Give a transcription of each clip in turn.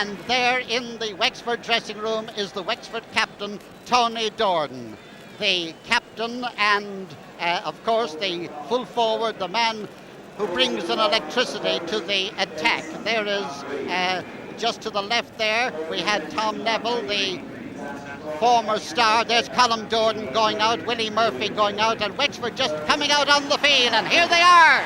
And there in the Wexford dressing room is the Wexford captain, Tony Dordan. The captain and, of course, the full forward, the man who brings an electricity to the attack. There is, just to the left there, we had Tom Neville, the former star. There's Colm Dordan going out, Willie Murphy going out, and Wexford just coming out on the field, and here they are!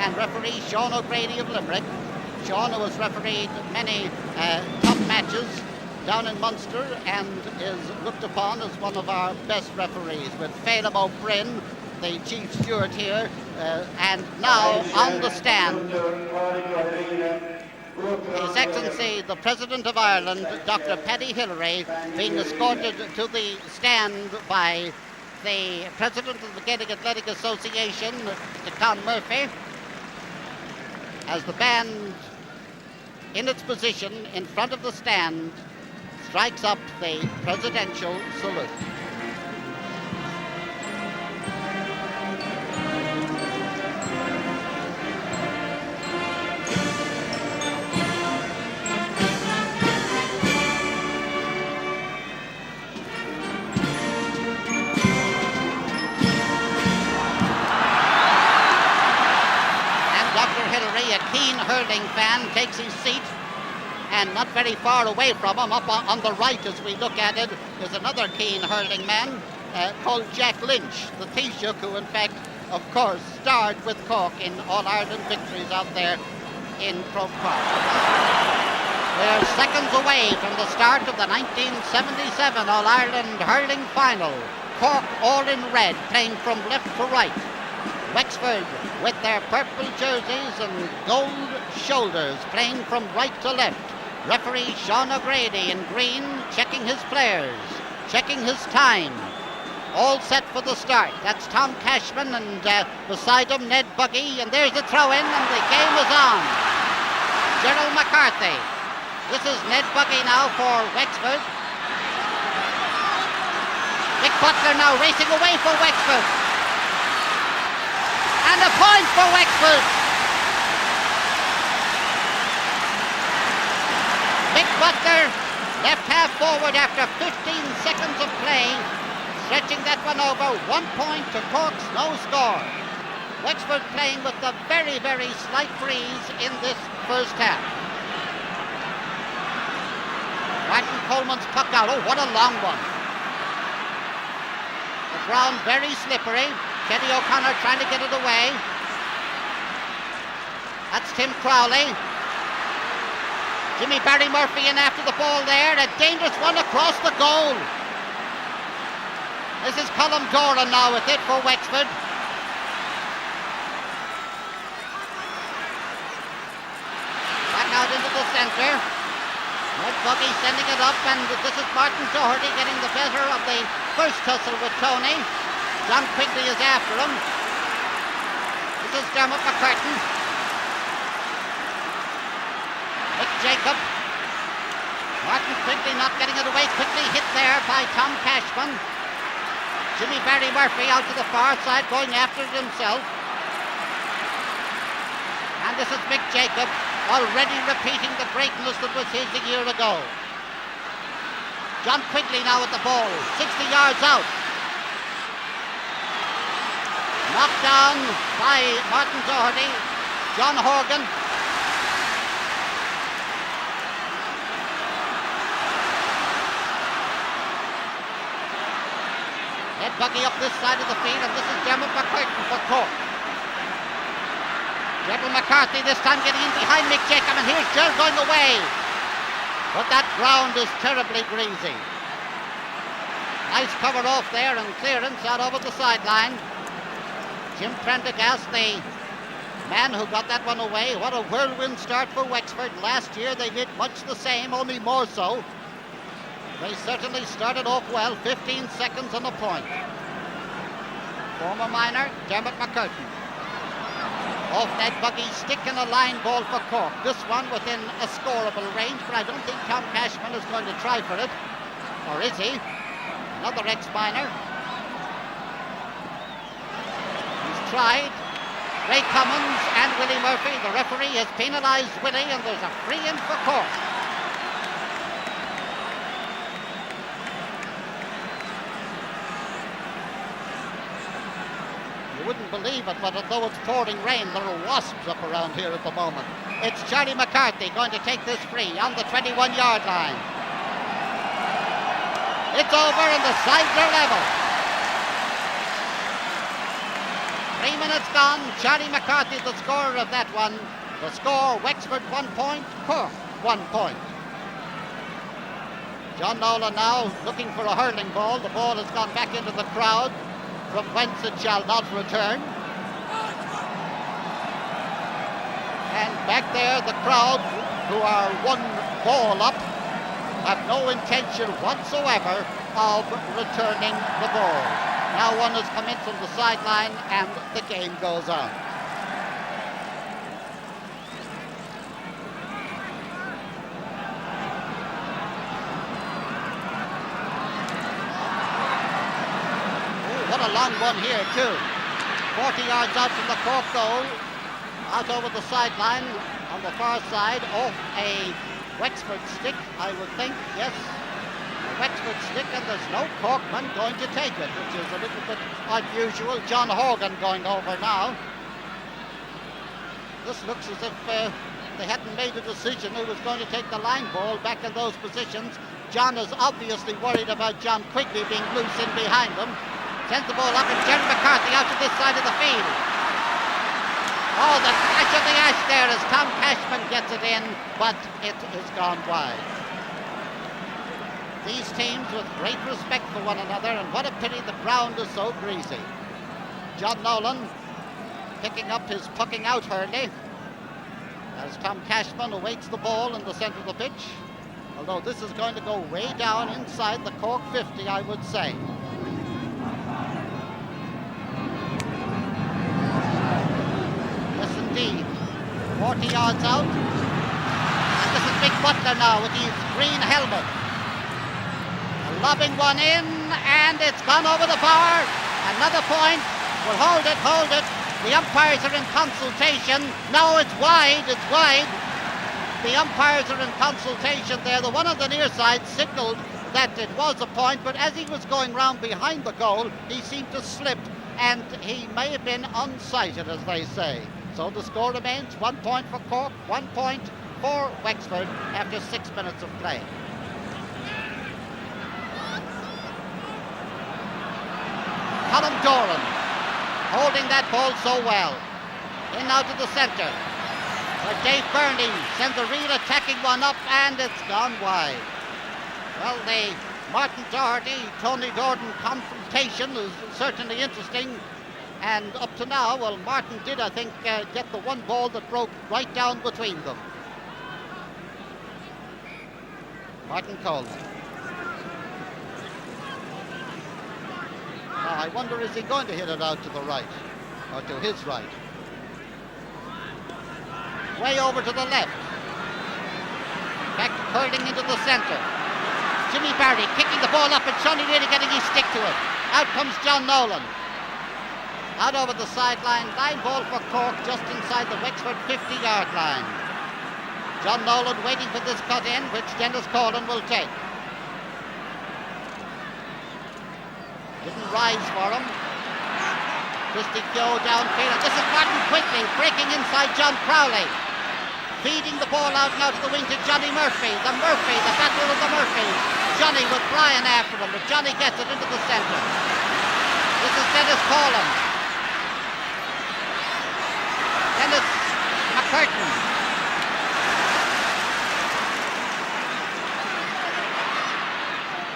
And referee Sean O'Grady of Limerick. Sean, who has refereed many top matches down in Munster and is looked upon as one of our best referees, with Phelim O'Brien, the chief steward here, and now on the stand, His Excellency the President of Ireland, Dr. Paddy Hillery, being escorted to the stand by the President of the Gaelic Athletic Association, Mr. Con Murphy, as the band in its position in front of the stand strikes up the presidential salute. A keen hurling fan takes his seat, and not very far away from him, up on the right as we look at it, is another keen hurling man called Jack Lynch, the Taoiseach, who in fact, of course, starred with Cork in All-Ireland victories out there in Croke Park. We're seconds away from the start of the 1977 All-Ireland hurling final. Cork all in red, playing from left to right. Wexford with their purple jerseys and gold shoulders, playing from right to left. Referee Sean O'Grady in green, checking his players, checking his time. All set for the start. That's Tom Cashman, and beside him Ned Buggy, and there's the throw-in, and the game is on. Gerald McCarthy. This is Ned Buggy now for Wexford. Mick Butler now racing away for Wexford. And a point for Wexford. Mick Butler, left half forward after 15 seconds of play, stretching that one over. 1 point to Cork's no score. Wexford playing with a very, very slight breeze in this first half. Martin Coleman's puck out. Oh, what a long one. The ground very slippery. Kenny O'Connor trying to get it away. That's Tim Crowley. Jimmy Barry Murphy in after the ball there. A dangerous one across the goal. This is Colm Dordan now with it for Wexford. Back out into the centre. Ned Buggy sending it up, and this is Martin Doherty getting the better of the first tussle with Tony. John Quigley is after him. This is Dermot McCurtain. Mick Jacob. Martin Quigley not getting it away. Quickly hit there by Tom Cashman. Jimmy Barry Murphy out to the far side, going after it himself. And this is Mick Jacob, already repeating the greatness that was his a year ago. John Quigley now at the ball, 60 yards out. Knocked down by Martin Doherty. John Horgan. Ned Buggy up this side of the field, and this is Dermot McCurtain for Cork. Gerald McCarthy this time getting in behind Mick Jacob, and here's Gerald going away. But that ground is terribly greasy. Nice cover off there and clearance out over the sideline. Jim Prendergast, the man who got that one away. What a whirlwind start for Wexford. Last year they did much the same, only more so. They certainly started off well, 15 seconds on the point. Former minor, Dermot McCurtain. Off Ned Buggy's stick and a line ball for Cork. This one within a scoreable range, but I don't think Tom Cashman is going to try for it. Or is he? another ex-minor. He's tried. Ray Cummins and Willie Murphy. The referee has penalised Willie, and there's a free in for Cork. You wouldn't believe it, but although it's pouring rain, there are wasps up around here at the moment. It's Charlie McCarthy going to take this free on the 21-yard line. It's over and the sides are level. 3 minutes gone. Charlie McCarthy the scorer of that one. The score, Wexford 1 point, Cork 1 point. John Nolan now looking for a hurling ball. The ball has gone back into the crowd, from whence it shall not return. And back there, the crowd, who are one ball up, have no intention whatsoever of returning the ball. Now one has come in from the sideline and the game goes on. What a long one here too. 40 yards out from the Cork goal. Out over the sideline on the far side, off a Wexford stick, I would think, yes. A Wexford stick, and there's no Corkman going to take it, which is a little bit unusual. John Horgan going over now. This looks as if they hadn't made a decision who was going to take the line ball back in those positions. John is obviously worried about John Quigley being loose in behind him. Sends the ball up, and Jerry McCarthy out to this side of the field. Oh, the flash of the ash there as Tom Cashman gets it in, but it has gone wide. These teams with great respect for one another, and what a pity the ground is so greasy. John Nolan picking up his pucking out hurley as Tom Cashman awaits the ball in the centre of the pitch. Although this is going to go way down inside the Cork 50, I would say. Yes, indeed. 40 yards out. And this is Big Butler now with his green helmet. Lobbing one in, and it's gone over the bar. Another point. Well, hold it, hold it. The umpires are in consultation. No, it's wide, it's wide. The umpires are in consultation there. The one on the near side signalled that it was a point, but as he was going round behind the goal, he seemed to slip, and he may have been unsighted, as they say. So the score remains 1 point for Cork, 1 point for Wexford after 6 minutes of play. Colin Doran holding that ball so well. In now to the centre, where Dave Burney sends a real attacking one up, and it's gone wide. Well, the Martin Doherty, Tony Gordon confrontation is certainly interesting. And up to now, well, Martin did, I think, get the one ball that broke right down between them. Martin Coleman. Now, I wonder, is he going to hit it out to the right, or to his right? Way over to the left. Back curling into the centre. Jimmy Barry kicking the ball up, and Sonny really getting his stick to it. Out comes John Nolan. Out over the sideline, line ball for Cork just inside the Wexford 50-yard line. John Nolan waiting for this cut in, which Dennis Corlin will take. Didn't rise for him. Christy Keogh downfield. This is Martin Quigley breaking inside John Crowley. Feeding the ball out now to the wing to Johnny Murphy. The battle of the Murphys. Johnny with Brian after him, but Johnny gets it into the centre. This is Dennis Corlin. Dennis McCurtain.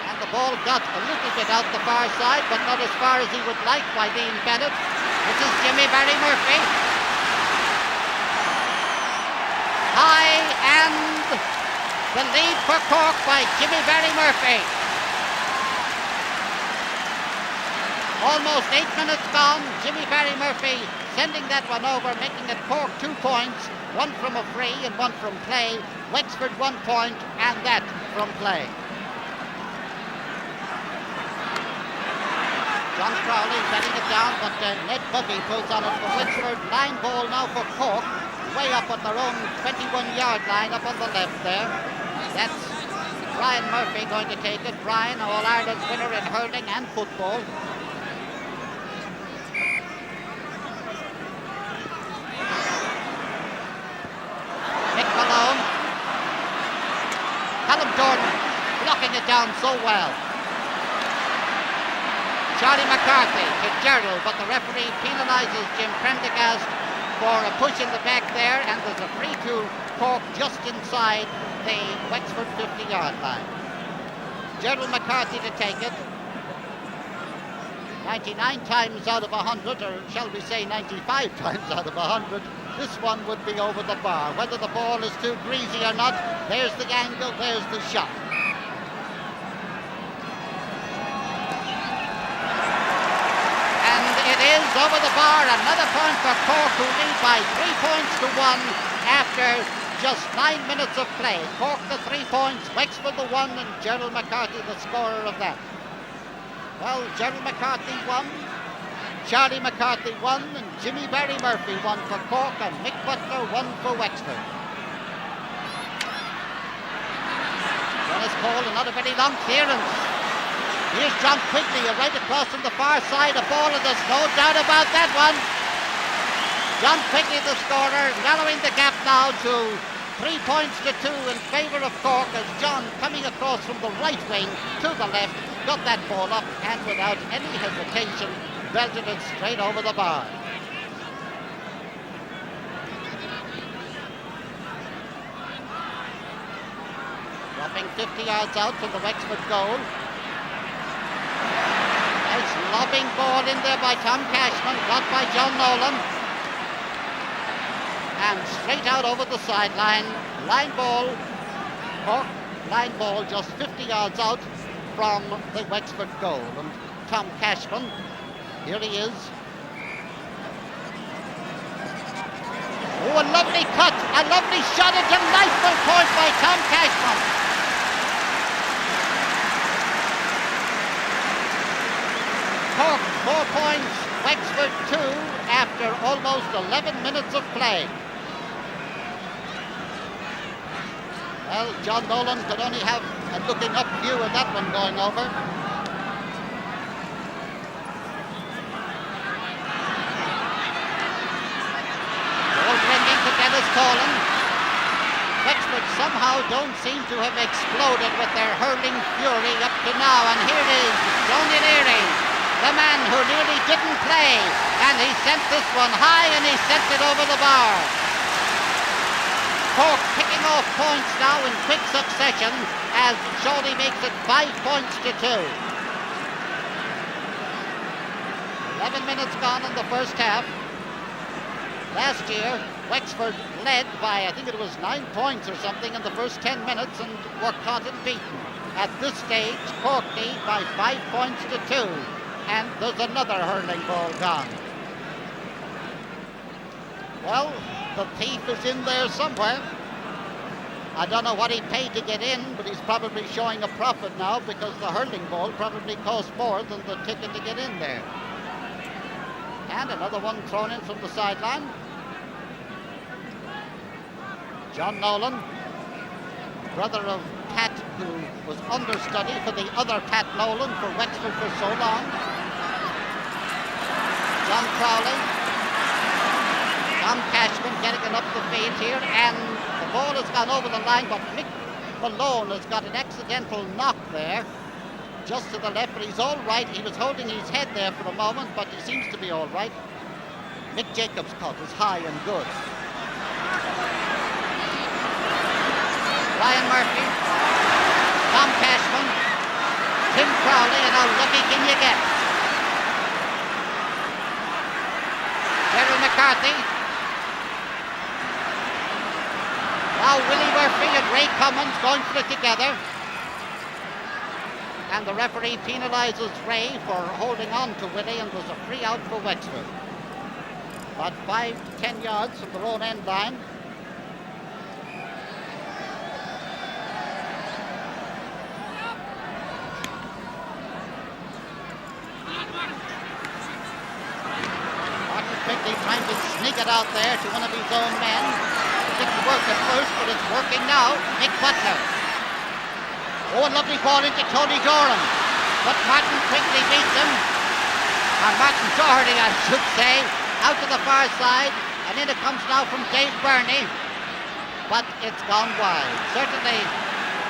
And the ball got a little bit out the far side, but not as far as he would like by Dean Bennett. This is Jimmy Barry Murphy. High, and the lead for Cork by Jimmy Barry Murphy. Almost 8 minutes gone. Jimmy Barry Murphy sending that one over, making it Cork 2 points, one from a free and one from play. Wexford 1 point, and that from play. John Crowley getting it down, but Ned Buggy pulls on it for Wexford. Line ball now for Cork, way up at their own 21-yard line up on the left there. That's Brian Murphy going to take it. Brian, All-Ireland winner in hurling and football. Nick Malone. Callum Jordan blocking it down so well. Charlie McCarthy to Gerald, but the referee penalises Jim Prendergast for a push in the back there, and there's a free to Cork just inside the Wexford 50-yard line. Gerald McCarthy to take it. 99 times out of 100, or shall we say 95 times out of 100, this one would be over the bar. Whether the ball is too greasy or not, there's the angle, there's the shot. It is over the bar. Another point for Cork, who lead by 3 points to 1 after just 9 minutes of play. Cork the 3 points, Wexford the 1, and Gerald McCarthy the scorer of that. Well, Gerald McCarthy won, Charlie McCarthy won, and Jimmy Barry Murphy won for Cork, and Mick Butler won for Wexford. Dennis Cole, another very long clearance. Here's John Quigley right across from the far side. A ball, and there's no doubt about that one. John Quigley, the scorer, narrowing the gap now to 3 points to 2 in favour of Cork, as John, coming across from the right wing to the left, got that ball up and without any hesitation belted it straight over the bar. Dropping 50 yards out from the Wexford goal. Nice lobbing ball in there by Tom Cashman, got by John Nolan. And straight out over the sideline. Line ball, Cork line ball just 50 yards out from the Wexford goal. And Tom Cashman, here he is. Oh, a lovely cut, a lovely shot, a delightful point by Tom Cashman. Cork 4 points, Wexford 2 after almost 11 minutes of play. Well, John Nolan could only have a looking up view of that one going over. Ball bringing to Dennis Colin. Wexford somehow don't seem to have exploded with their hurling fury up to now, and here is Johnny Leary, the man who nearly didn't play, and he sent this one high and he sent it over the bar. Cork picking off points now in quick succession as Shawley makes it 5 points to 2. 11 minutes gone in the first half. Last year, Wexford led by, I think it was 9 points or something in the first 10 minutes and were caught and beaten. At this stage, Cork lead by 5 points to 2. And there's another hurling ball gone. Well, the thief is in there somewhere. I don't know what he paid to get in, but he's probably showing a profit now because the hurling ball probably cost more than the ticket to get in there. And another one thrown in from the sideline. John Nolan, brother of Pat, who was understudy for the other Pat Nolan for Wexford for so long. John Crowley, Tom Cashman getting it up the field here, and the ball has gone over the line, but Mick Malone has got an accidental knock there, just to the left, but he's all right. He was holding his head there for a moment, but he seems to be all right. Mick Jacobs' cut is high and good. Brian Murphy, Tom Cashman, Tim Crowley, and how lucky can you get? Gerald McCarthy. Now Willie Murphy and Ray Cummins going for it together. And the referee penalises Ray for holding on to Willie, and there's a free out for Wexford. About 5 to 10 yards from their own end line. McCarthy trying to sneak it out there to one of his own men. It didn't work at first, but it's working now. Mick Butler. Oh, a lovely ball into Tony Doran. But Martin quickly beats him. Or Martin Doherty, I should say. Out to the far side. And in it comes now from Dave Burney. But it's gone wide. Certainly,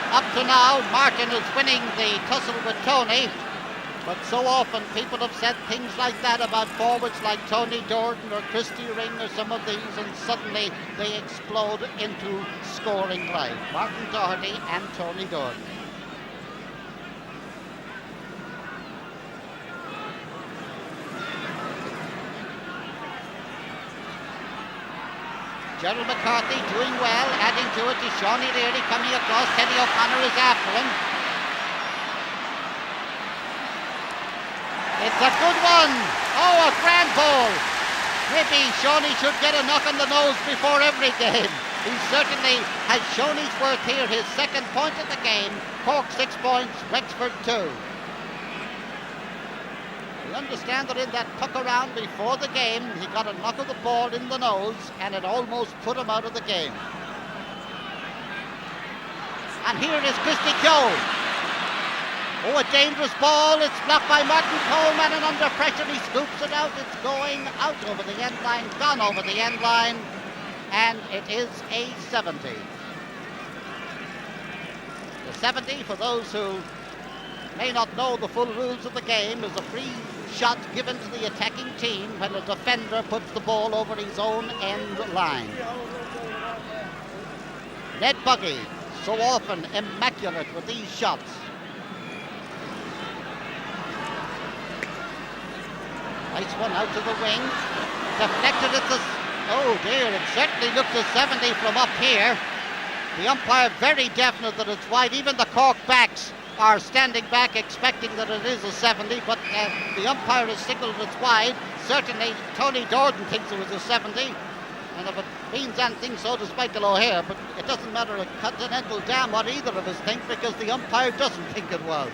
up to now, Martin is winning the tussle with Tony. But so often people have said things like that about forwards like Tony Dordan or Christy Ring or some of these, and suddenly they explode into scoring life. Martin Doherty and Tony Dordan. Gerald McCarthy doing well, adding to it to Shawnee Leary coming across. Teddy O'Connor is after him. It's a good one. Oh, a grand ball. Maybe Shawnee should get a knock on the nose before every game. He certainly has shown his worth here. His second point of the game. Cork 6 points, Wexford 2. We understand that in that puck around before the game, he got a knock of the ball in the nose and it almost put him out of the game. And here is Christy Keogh. Oh, a dangerous ball. It's blocked by Martin Coleman, and under pressure he scoops it out. It's going out over the end line, gone over the end line, and it is a 70. The 70, for those who may not know the full rules of the game, is a free shot given to the attacking team when a defender puts the ball over his own end line. Ned Buggy, so often immaculate with these shots. Nice one out to the wing. Deflected at the... Oh dear, it certainly looks a 70 from up here. The umpire very definite that it's wide. Even the Cork backs are standing back expecting that it is a 70, but the umpire has signalled it's wide. Certainly Tony Dordan thinks it was a 70. And if it means anything, so does Michael O'Hare. But it doesn't matter a continental damn what either of us think, because the umpire doesn't think it was.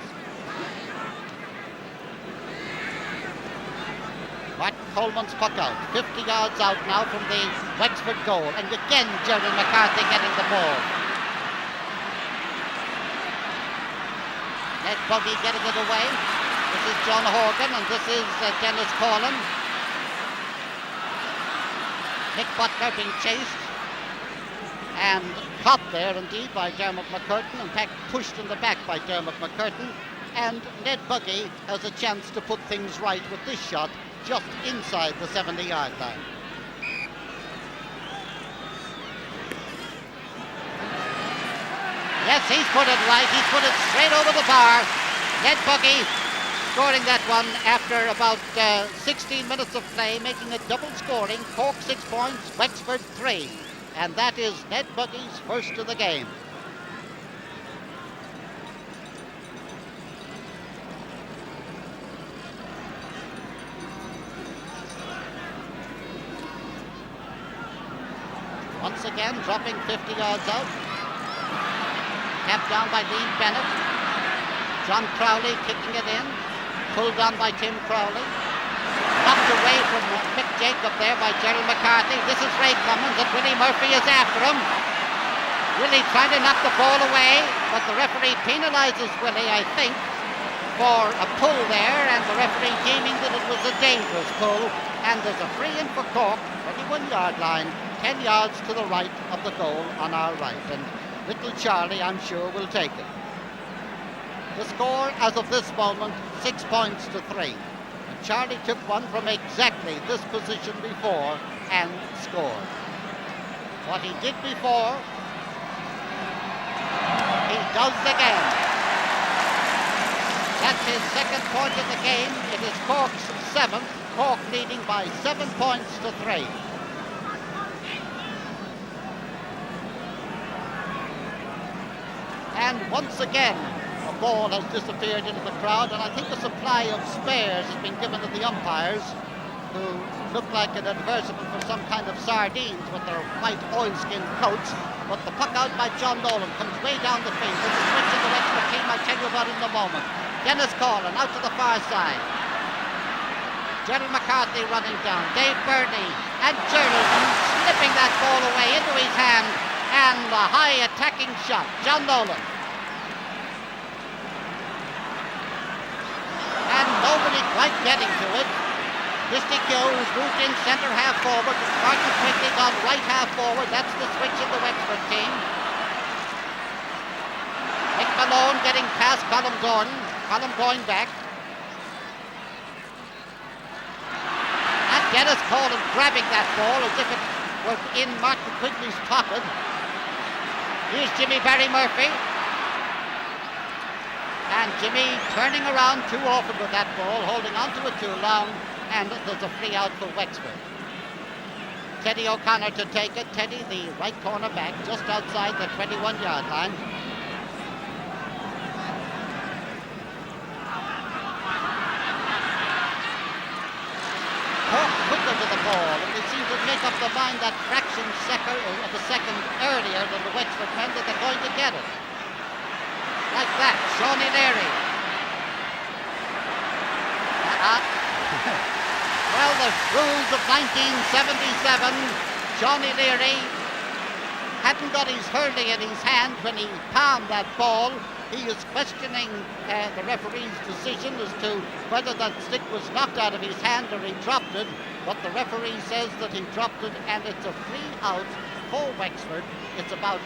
Martin Coleman's puck out, 50 yards out now from the Wexford goal. And again, Gerald McCarthy getting the ball. Ned Buggy getting it away. This is John Horgan and this is Dennis Collin. Mick Butler being chased and caught there indeed by Dermot McCurtain. In fact, pushed in the back by Dermot McCurtain. And Ned Buggy has a chance to put things right with this shot just inside the 70-yard line. Yes, he's put it right. He's put it straight over the bar. Ned Buggy scoring that one after about 16 minutes of play, making it double scoring. Cork 6 points, Wexford 3. And that is Ned Buggy's first of the game. Once again, dropping 50 yards out. Tapped down by Dean Bennett. John Crowley kicking it in. Pulled on by Tim Crowley. Knocked away from Mick Jacob there by Gerald McCarthy. This is Ray Cummins and Willie Murphy is after him. Willie trying to knock the ball away, but the referee penalises Willie, I think, for a pull there, and the referee deeming that it was a dangerous pull. And there's a free in for Cork, 21-yard line. 10 yards to the right of the goal on our right, and little Charlie, I'm sure, will take it. The score as of this moment, 6 points to 3. And Charlie took one from exactly this position before and scored. What he did before, he does again. That's his second point of the game. It is Cork's 7th. Cork leading by 7 points to 3. And once again, a ball has disappeared into the crowd, and I think a supply of spares has been given to the umpires, who look like an advertisement for some kind of sardines with their white oilskin coats. But the puck out by John Nolan comes way down the field. There's a switch in the Wexford team, I'll tell you about in a moment. Dennis Collin out to the far side. Gerald McCarthy running down. Dave Burney and Gerald slipping that ball away into his hand. And a high attacking shot. John Nolan. And nobody quite getting to it. Christy Keogh has moved in centre half forward. Martin Quigley gone right half forward. That's the switch in the Wexford team. Mick Malone getting past Colm Gordon. Colm going back. And Dennis Colan grabbing that ball as if it was in Martin Quigley's pocket. Here's Jimmy Barry Murphy. And Jimmy turning around too often with that ball, holding onto it too long, and there's a free out for Wexford. Teddy O'Connor to take it. Teddy, the right corner back, just outside the 21-yard line. Cork quicker to the ball, and they seem to make up their mind that fraction of a second earlier than the Wexford men that they're going to get it. Like that, Shawnee Leary. Well, the rules of 1977, Shawnee Leary hadn't got his hurley in his hand when he palmed that ball. He is questioning the referee's decision as to whether that stick was knocked out of his hand or he dropped it, but the referee says that he dropped it, and it's a free out for Wexford. It's about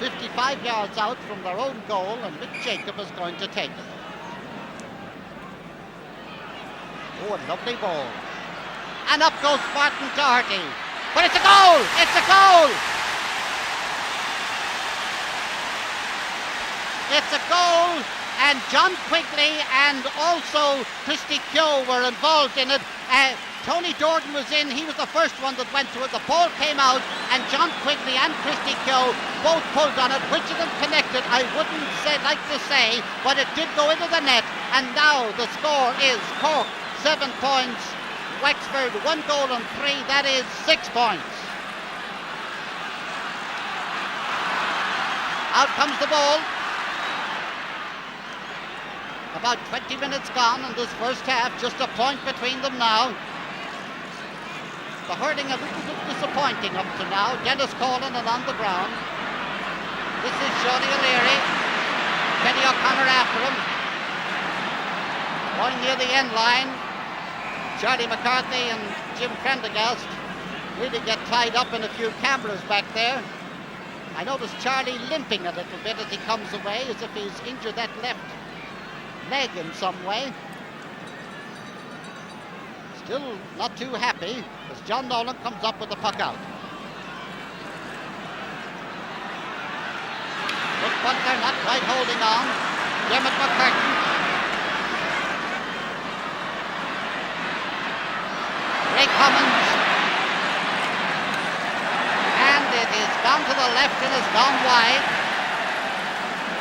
55 yards out from their own goal, and Mick Jacob is going to take it. Oh, a lovely ball. And up goes Martin Doherty. But it's a goal! It's a goal! It's a goal, and John Quigley and also Christy Keogh were involved in it. Tony Dordan was in, he was the first one that went to it. The ball came out, and John Quigley and Christy Keogh both pulled on it. Which of them connected, I wouldn't like to say, but it did go into the net. And now the score is Cork 7 points, Wexford 1 goal and 3, that is 6 points. Out comes the ball. About 20 minutes gone in this first half, just a point between them now. The hurling a little bit disappointing up to now. Dennis Colan along the ground. This is Shawnee O'Leary. Teddy O'Connor after him. Going near the end line. Charlie McCarthy and Jim Prendergast really get tied up in a few cameras back there. I noticed Charlie limping a little bit as he comes away, as if he's injured that left leg in some way. Still not too happy as John Nolan comes up with the puck out. But Butler not quite holding on. Dermot McCurtain. Ray Cummins. And it is gone to the left and has gone wide.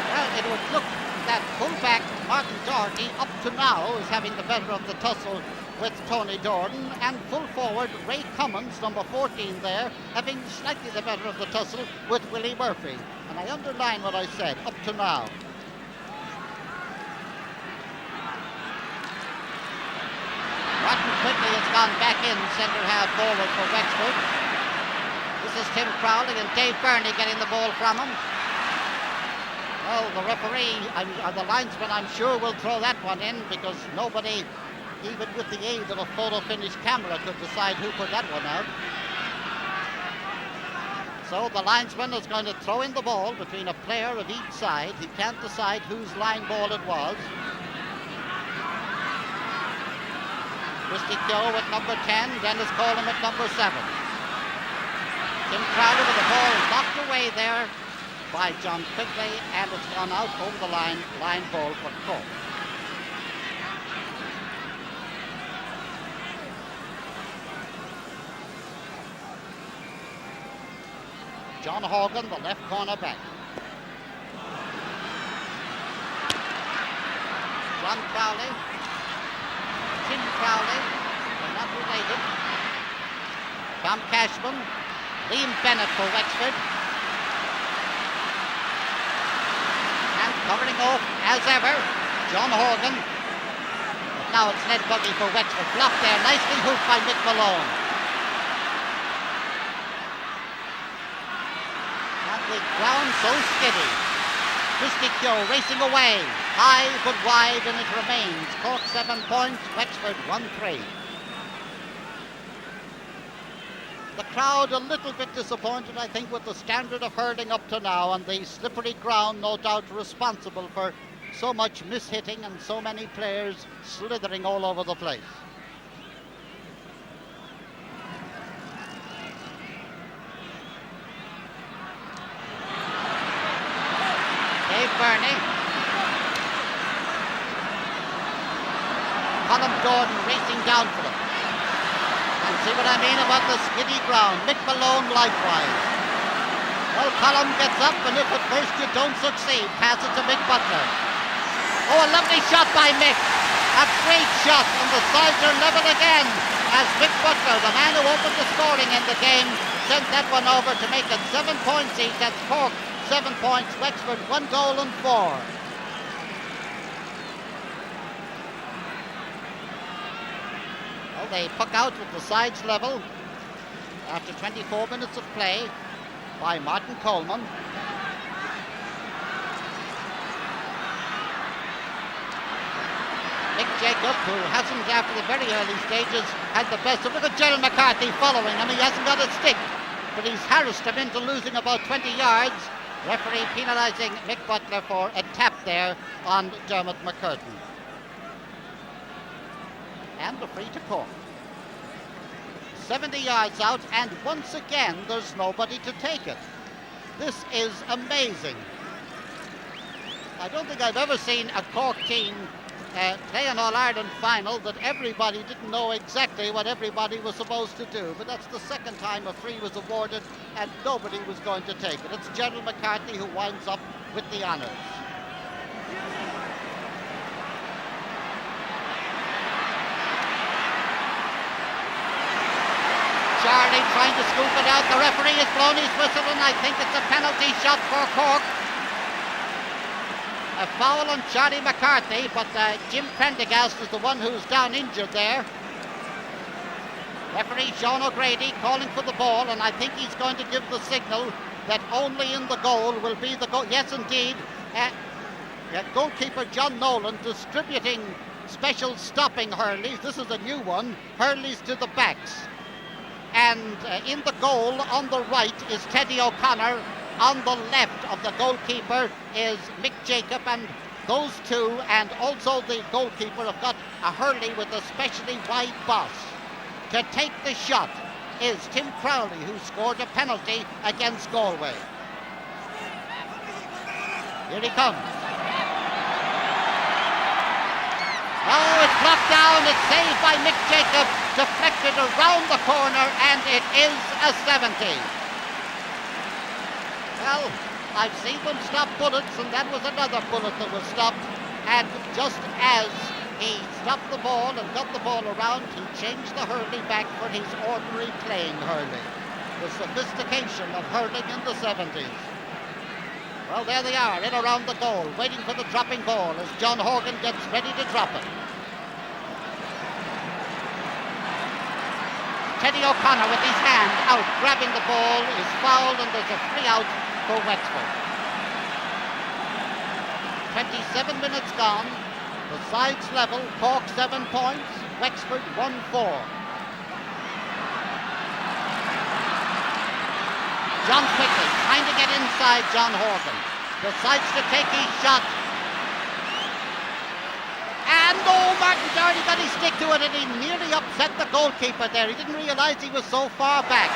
Well, it would look that fullback Martin Doherty up to now is having the better of the tussle with Tony Dordan, and full forward Ray Cummins, number 14 there, having slightly the better of the tussle with Willie Murphy. And I underline what I said, up to now. Martin Quigley has gone back in centre half forward for Wexford. This is Tim Crowley and Dave Burney getting the ball from him. Well, the referee, the linesman, I'm sure will throw that one in, because nobody, even with the aid of a photo finish camera, could decide who put that one out. So the linesman is going to throw in the ball between a player of each side. He can't decide whose line ball it was. Christy Keogh at number 10, Dennis Colan at number 7. Tim Crowley with the ball knocked away there by John Quigley, and it's gone out over the line ball for Cork. John Horgan, the left corner back. John Crowley, Tim Crowley, they're not related. Tom Cashman, Liam Bennett for Wexford. Covering off, as ever, John Horgan. The now it's Ned Buggy for Wexford. Blocked there, nicely hooped by Mick Malone. And the ground so skiddy. Christy Keogh racing away. High but wide, and it remains. Cork 7 points, Wexford 1-3. The crowd a little bit disappointed, I think, with the standard of hurling up to now, and the slippery ground no doubt responsible for so much mishitting and so many players slithering all over the place. Dave Burney. Colin Gordon racing down for them. And see what I mean about the skiddy ground. Mick Malone likewise. Well, Colin gets up, and if at first you don't succeed, pass it to Mick Butler. Oh, a lovely shot by Mick. A great shot, and the sides are level again as Mick Butler, the man who opened the scoring in the game, sent that one over to make it 7 points each. That's Cork 7 points, Wexford 1 goal and 4. Well, they puck out with the sides level after 24 minutes of play by Martin Coleman. Mick Jacob, who hasn't, after the very early stages, had the best of. Look at Gerald McCarthy following him. He hasn't got a stick, but he's harassed him into losing about 20 yards. Referee penalising Mick Butler for a tap there on Dermot McCurtain. And a free to Cork. 70 yards out, and once again there's nobody to take it. This is amazing. I don't think I've ever seen a Cork team play an All-Ireland final that everybody didn't know exactly what everybody was supposed to do. But that's the second time a free was awarded and nobody was going to take it. It's Gerald McCarthy who winds up with the honours. Charlie trying to scoop it out. The referee has blown his whistle, and I think it's a penalty shot for Cork. A foul on Charlie McCarthy, but Jim Prendergast is the one who's down injured there. Referee Sean O'Grady calling for the ball, and I think he's going to give the signal that only in the goal will be the goal. Yes, indeed. Goalkeeper John Nolan distributing special stopping hurleys. This is a new one. Hurleys to the backs. And in the goal on the right is Teddy O'Connor. On the left of the goalkeeper is Mick Jacob, and those two and also the goalkeeper have got a hurley with a specially wide boss. To take the shot is Tim Crowley, who scored a penalty against Galway. Here he comes. Oh, it's blocked down. It's saved by Mick Jacob, deflected around the corner, and it is a 70. Well, I've seen them stop bullets, and that was another bullet that was stopped. And just as he stopped the ball and got the ball around, he changed the hurley back for his ordinary playing hurley. The sophistication of hurling in the 70s. Well, there they are, in around the goal, waiting for the dropping ball as John Horgan gets ready to drop it. Teddy O'Connor with his hand out, grabbing the ball, is fouled, and there's a free out for Wexford. 27 minutes gone. The sides level. Cork 7 points. Wexford 1-4. John Quigley trying to get inside John Horgan. Decides to take his shot. And Martin Doherty got his stick to it, and he nearly upset the goalkeeper there. He didn't realise he was so far back.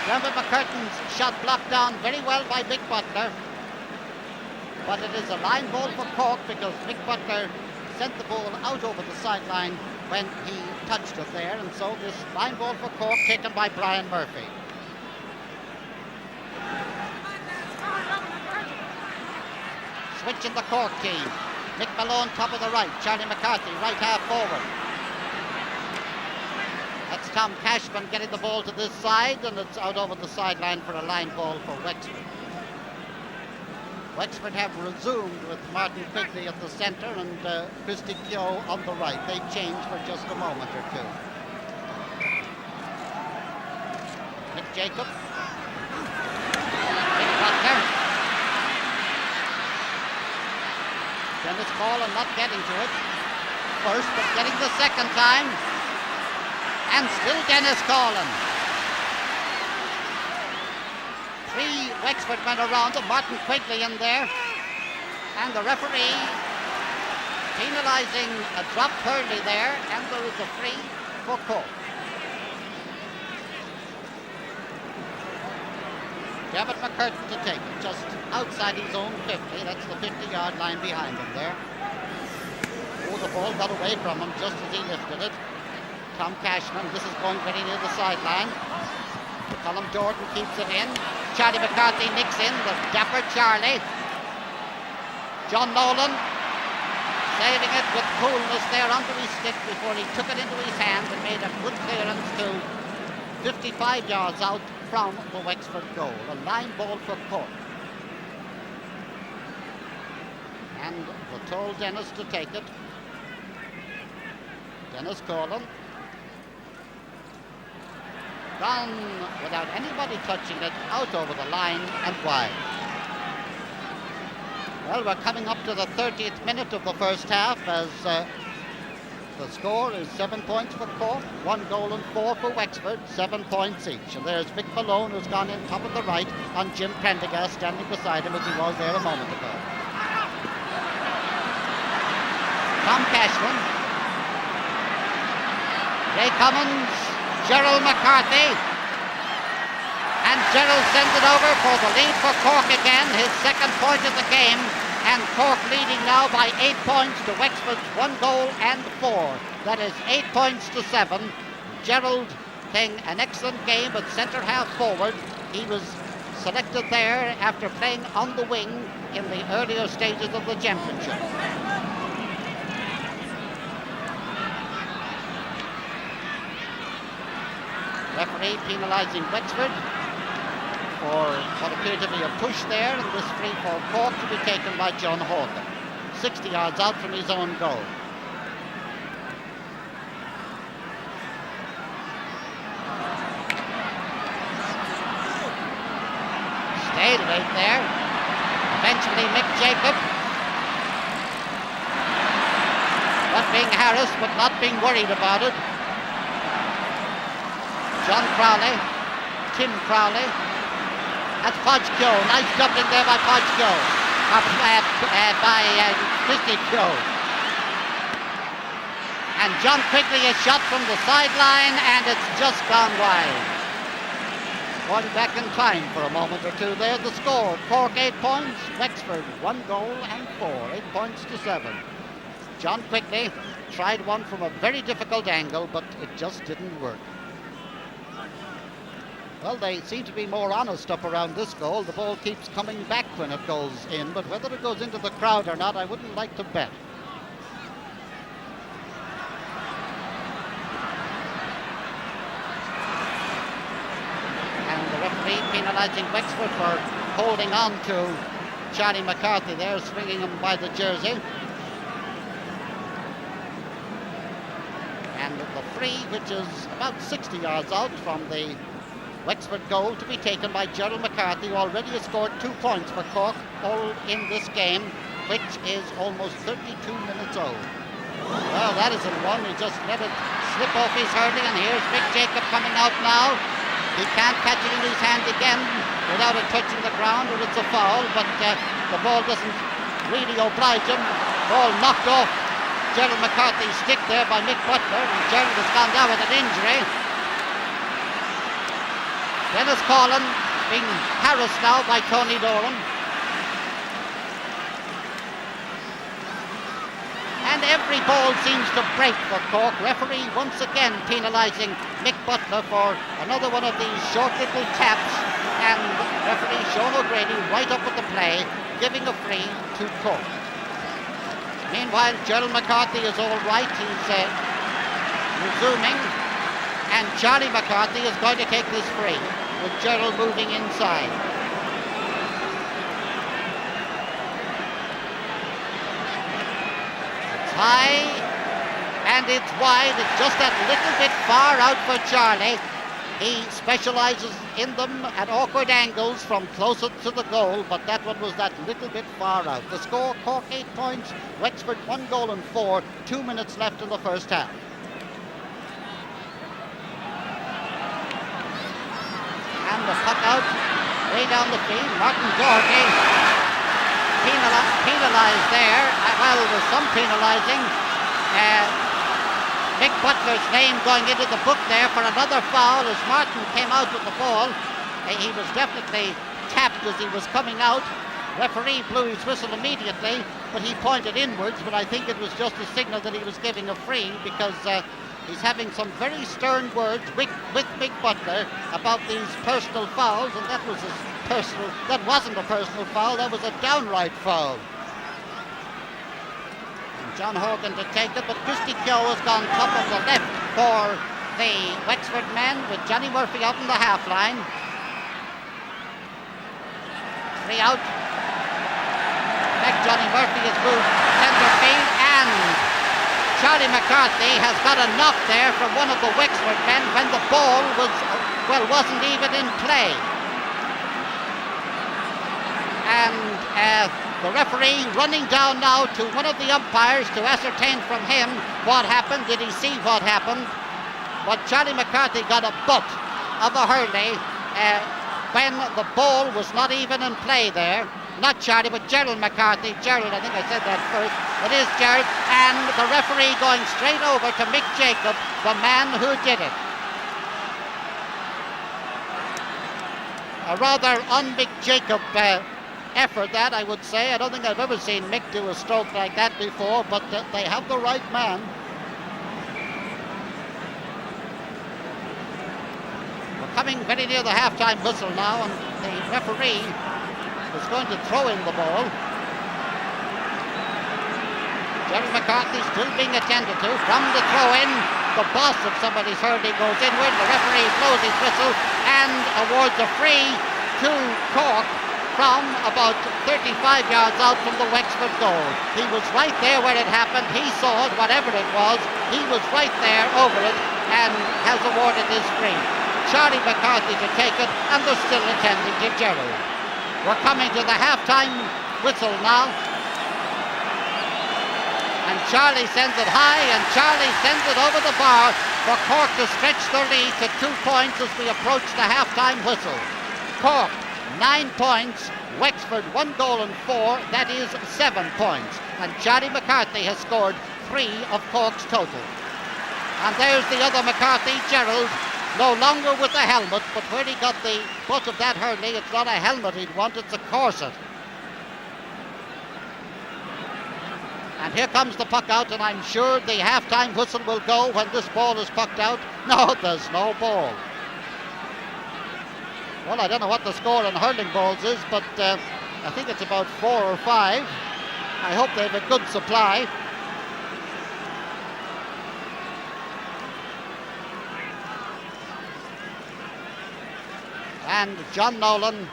Dermot McCurtain's shot blocked down very well by Mick Butler. But it is a line ball for Cork because Mick Butler sent the ball out over the sideline when he touched it there. And so this line ball for Cork taken by Brian Murphy. Switch in the Cork team. Mick Malone top of the right. Charlie McCarthy right half forward. That's Tom Cashman getting the ball to this side, and it's out over the sideline for a line ball for Wexford. Wexford have resumed with Martin Quigley at the centre and Christy Keogh on the right. They changed for just a moment or two. Nick Jacob. Big Butler. Dennis Collin not getting to it first, but getting the second time. And still Dennis Collin. 3 Wexford men around him, Martin Quigley in there. And the referee penalising a drop Hurley there, and there is a free for Cork. David McCurtain to take it, just outside his own 50. That's the 50-yard line behind him there. Oh, the ball got away from him just as he lifted it. Tom Cashman, this is going very near the sideline. Colm Jordan keeps it in. Charlie McCarthy nicks in, the dapper Charlie. John Nolan saving it with coolness there under his stick before he took it into his hand and made a good clearance to 55 yards out from the Wexford goal. A line ball for Cork. And they told Dennis to take it. Dennis Collin. Gone without anybody touching it, out over the line and wide. Well, we're coming up to the 30th minute of the first half as the score is 7 points for Cork, 1 goal and 4 for Wexford, 7 points each. And there's Vic Malone, who's gone in top of the right, on Jim Prendergast standing beside him as he was there a moment ago. Tom Cashman, Ray Cummins, Gerald McCarthy, and Gerald sends it over for the lead for Cork again, his second point of the game, and Cork leading now by 8 points to Wexford's 1 goal and 4. That is 8 points to 7. Gerald playing an excellent game at centre half forward. He was selected there after playing on the wing in the earlier stages of the championship. Referee penalising Wexford for what appeared to be a push there, and this free for Cork to be taken by John Horgan, 60 yards out from his own goal. Stayed right there. Eventually Mick Jacob. Not being harassed, but not being worried about it. John Crowley, Tim Crowley, that's Podge Keogh, nice jumping there by Podge Keogh, by Christy Keogh. And John Quigley is shot from the sideline and it's just gone wide. Going back in time for a moment or two there, the score, Cork 8 points, Wexford 1 goal and 4, 8 points to 7. John Quigley tried one from a very difficult angle, but it just didn't work. Well, they seem to be more honest up around this goal. The ball keeps coming back when it goes in, but whether it goes into the crowd or not, I wouldn't like to bet. And the referee penalising Wexford for holding on to Charlie McCarthy there, swinging him by the jersey. And the free, which is about 60 yards out from the Wexford goal, to be taken by Gerald McCarthy, who already has scored 2 points for Cork all in this game, which is almost 32 minutes old. Well, that isn't one. He just let it slip off his hurling, and here's Mick Jacob coming out now. He can't catch it in his hand again without it touching the ground, or it's a foul, but the ball doesn't really oblige him. Ball knocked off Gerald McCarthy's stick there by Mick Butler, and Gerald has gone down with an injury. Dennis Collin being harassed now by Tony Doran. And every ball seems to break for Cork. Referee once again penalising Mick Butler for another one of these short little taps. And referee Sean O'Grady right up with the play, giving a free to Cork. Meanwhile, Gerald McCarthy is all right. He's resuming. And Charlie McCarthy is going to take this free, with Gerald moving inside. high, and it's wide. It's just that little bit far out for Charlie. He specialises in them at awkward angles from closer to the goal, but that one was that little bit far out. The score, Cork 8 points, Wexford 1 goal and 4, 2 minutes left in the first half. And the puck out, way down the field. Martin Doherty penalised there. Well, there's some penalising. Mick Butler's name going into the book there for another foul as Martin came out with the ball. He was definitely tapped as he was coming out. Referee blew his whistle immediately, but he pointed inwards, but I think it was just a signal that he was giving a free, because he's having some very stern words with Mick Butler about these personal fouls, and that wasn't a personal foul, that was a downright foul. John Horgan to take it, but Christy Keogh has gone top of the left for the Wexford men, with Johnny Murphy out in the half line. 3 out. Johnny Murphy has moved centre field, and Charlie McCarthy has got a knock there from one of the Wexford men when the ball wasn't even in play. And the referee running down now to one of the umpires to ascertain from him what happened. Did he see what happened? But Charlie McCarthy got a butt of a hurley when the ball was not even in play there. Not Charlie, but Gerald McCarthy. Gerald, I think I said that first. It is Gerald, and the referee going straight over to Mick Jacob, the man who did it. A rather un-Mick Jacob effort, that, I would say. I don't think I've ever seen Mick do a stroke like that before, but they have the right man. We're coming very near the half-time whistle now, and the referee is going to throw in the ball. Gerald McCarthy still being attended to. From the throw-in, the boss of somebody's hurley goes inward. The referee blows his whistle and awards a free to Cork from about 35 yards out from the Wexford goal. He was right there where it happened. He saw it, whatever it was. He was right there over it and has awarded his free. Charlie McCarthy to take it, and they're still attending to Gerald. We're coming to the half-time whistle now. And Charlie sends it high, and Charlie sends it over the bar for Cork to stretch their lead to 2 points as we approach the half-time whistle. Cork 9 points, Wexford 1 goal and 4, that is 7 points. And Charlie McCarthy has scored 3 of Cork's total. And there's the other McCarthy, Gerald, no longer with the helmet, but where he got the butt of that hurley, it's not a helmet he'd want, it's a corset. And here comes the puck out, and I'm sure the half-time whistle will go when this ball is pucked out. No, there's no ball. Well, I don't know what the score in hurling balls is, but I think it's about 4 or 5. I hope they have a good supply. And John Nolan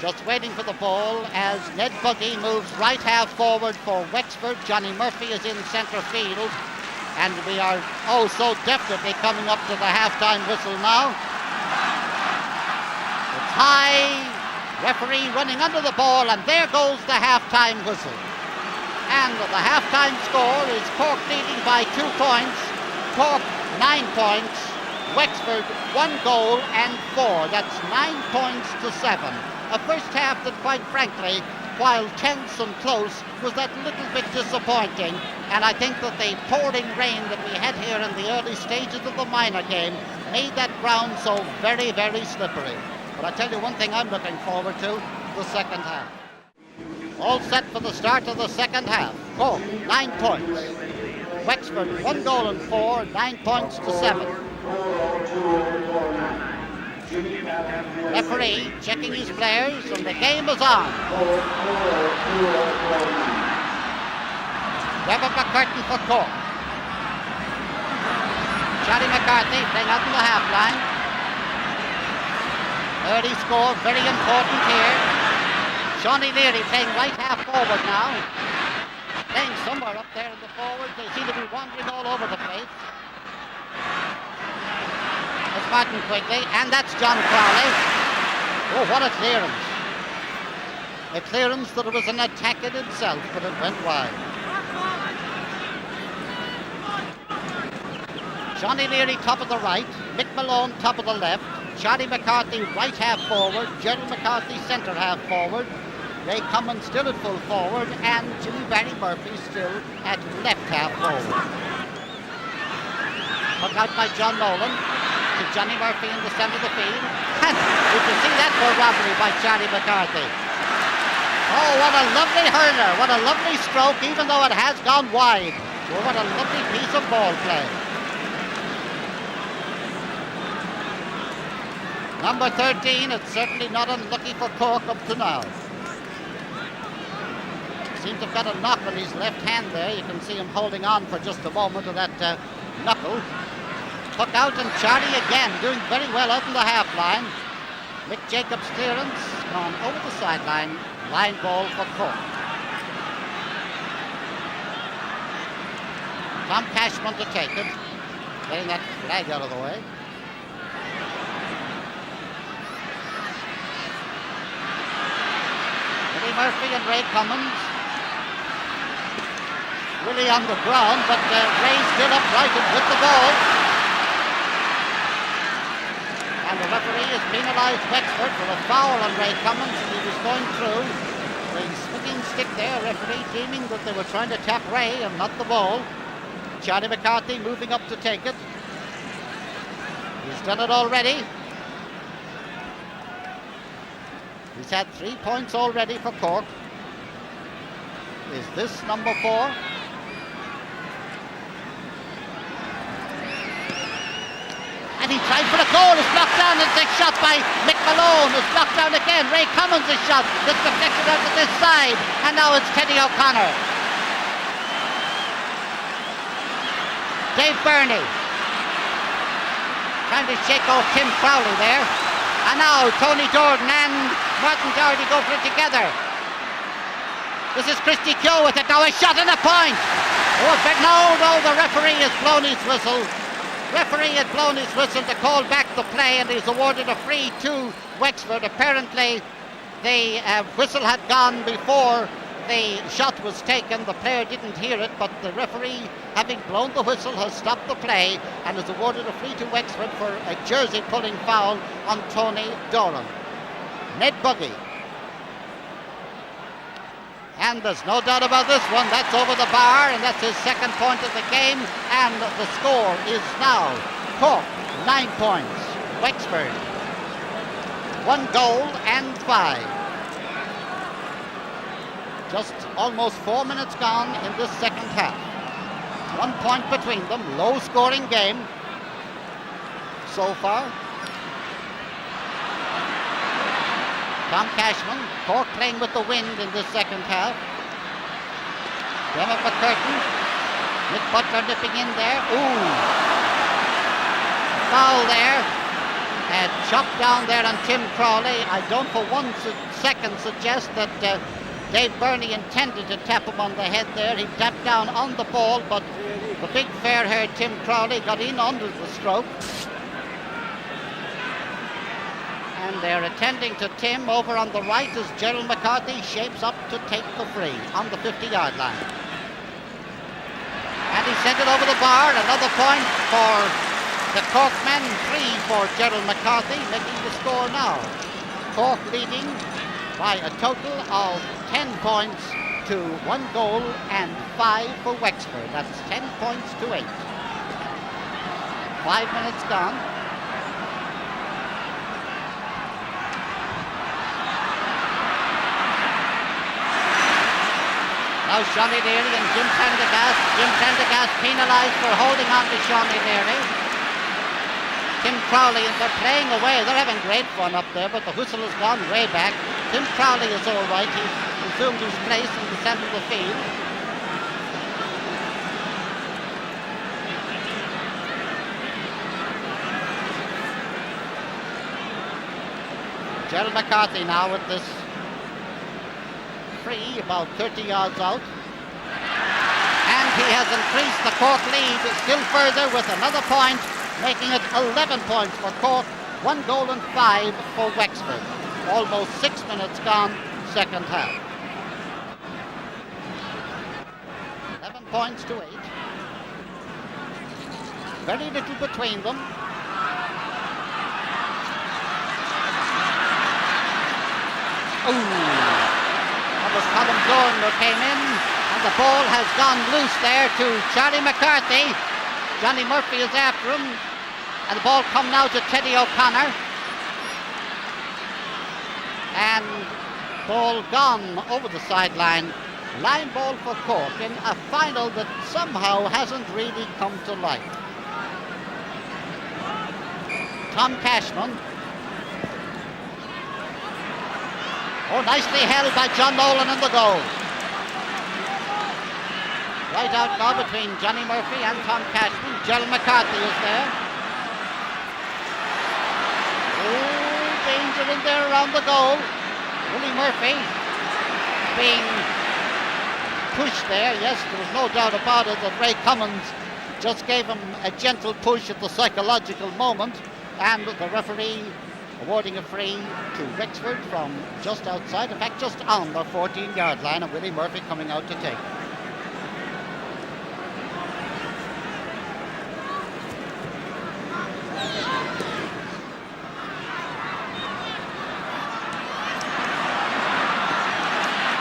just waiting for the ball as Ned Buggy moves right half forward for Wexford. Johnny Murphy is in centre field, and we are so definitely coming up to the half-time whistle now. It's high, referee running under the ball, and there goes the half-time whistle. And the half-time score is Cork leading by 2 points, Cork 9 points, Wexford 1 goal and 4. That's 9 points to 7. A first half that, quite frankly, while tense and close, was that little bit disappointing. And I think that the pouring rain that we had here in the early stages of the minor game made that ground so very, very slippery. But I tell you one thing I'm looking forward to, the second half. All set for the start of the second half. Cork 9 points. Wexford 1 goal and 4, 9 points to 7. Referee checking his players, and the game is on. Trevor McCurtain for Cork. Charlie McCarthy playing out in the half line. Early score, very important here. Shawnee Leary playing right half forward now. Playing somewhere up there in the forward. The Martin quickly, and that's John Crowley. Oh, what a clearance. A clearance that was an attack in itself, but it went wide. Johnny Leary top of the right, Mick Malone top of the left, Charlie McCarthy right half forward, Gerald McCarthy centre half forward, Ray Cummins still at full forward, and Jimmy Barry Murphy still at left half forward. Put out by John Nolan to Johnny Murphy in the centre of the field, and you can see that for robbery by Charlie McCarthy. Oh, what a lovely hurler, what a lovely stroke, even though it has gone wide. Oh, what a lovely piece of ball play. Number 13, it's certainly not unlucky for Cork up to now. Seems to have got a knock on his left hand there. You can see him holding on for just a moment of that knuckle. Puck out, and Charlie again doing very well out in the half line. Mick Jacobs' clearance gone over the sideline. Line ball for Cork. Tom Cashman to take it. Getting that flag out of the way. Willie Murphy and Ray Cummins. Willie on the ground, but Ray's still upright and with the ball. And the referee has penalised Wexford for a foul on Ray Cummins as he was going through. The swinging stick there, referee deeming that they were trying to tap Ray and not the ball. Charlie McCarthy moving up to take it. He's done it already. He's had 3 points already for Cork. Is this number 4? And he tried for a goal. It's blocked down. It's a shot by Mick Malone. It's blocked down again. Ray Cummins' shot. It's deflected out to this side. And now it's Teddy O'Connor. Dave Burney trying to shake off Tim Crowley there. And now Tony Jordan and Martin Doherty go for it together. This is Christy Keogh with it. Now a shot and a point. Oh, but no, the referee has blown his whistle. Referee had blown his whistle to call back the play, and he's awarded a free to Wexford. Apparently, the whistle had gone before the shot was taken. The player didn't hear it, but the referee, having blown the whistle, has stopped the play and has awarded a free to Wexford for a jersey pulling foul on Tony Doran. Ned Buggy. And there's no doubt about this one. That's over the bar, and that's his second point of the game. And the score is now Cork 9 points, Wexford 1 goal and 5. Just almost 4 minutes gone in this second half. 1 point between them. Low scoring game so far. Tom Cashman, Cork playing with the wind in this second half. Dermot McCurtain, Nick Butler nipping in there. Ooh, foul there. And chopped down there on Tim Crowley. I don't for 1 second suggest that Dave Burney intended to tap him on the head there. He tapped down on the ball, but the big fair-haired Tim Crowley got in under the stroke. And they're attending to Tim over on the right as Gerald McCarthy shapes up to take the free on the 50-yard line. And he sent it over the bar. Another point for the Cork men. 3 for Gerald McCarthy, making the score now. Cork leading by a total of 10 points to 1 goal and 5 for Wexford. That's 10 points to 8. 5 minutes gone. Now Shawnee Leary and Jim Prendergast. Jim Prendergast penalised for holding on to Shawnee Leary. Tim Crowley, and they're playing away. They're having great fun up there, but the whistle has gone way back. Tim Crowley is all right. He's resumed his place in the centre of the field. Gerald McCarthy now with this free, about 30 yards out. And he has increased the Cork lead still further with another point making it 11 points for Cork, 1 goal and 5 for Wexford. Almost 6 minutes gone, second half. 11 points to 8. Very little between them. That was Colin Dorn who came in, and the ball has gone loose there to Charlie McCarthy. Johnny Murphy is after him, and the ball come now to Teddy O'Connor. And ball gone over the sideline. Line ball for Cork in a final that somehow hasn't really come to life. Tom Cashman. Oh, nicely held by John Nolan in the goal. Right out now between Johnny Murphy and Tom Cashman. Gerald McCarthy is there. Oh, danger in there around the goal. Willie Murphy being pushed there. Yes, there was no doubt about it that Ray Cummins just gave him a gentle push at the psychological moment, and the referee awarding a free to Wexford from just outside, in fact just on the 14-yard line, and Willie Murphy coming out to take it.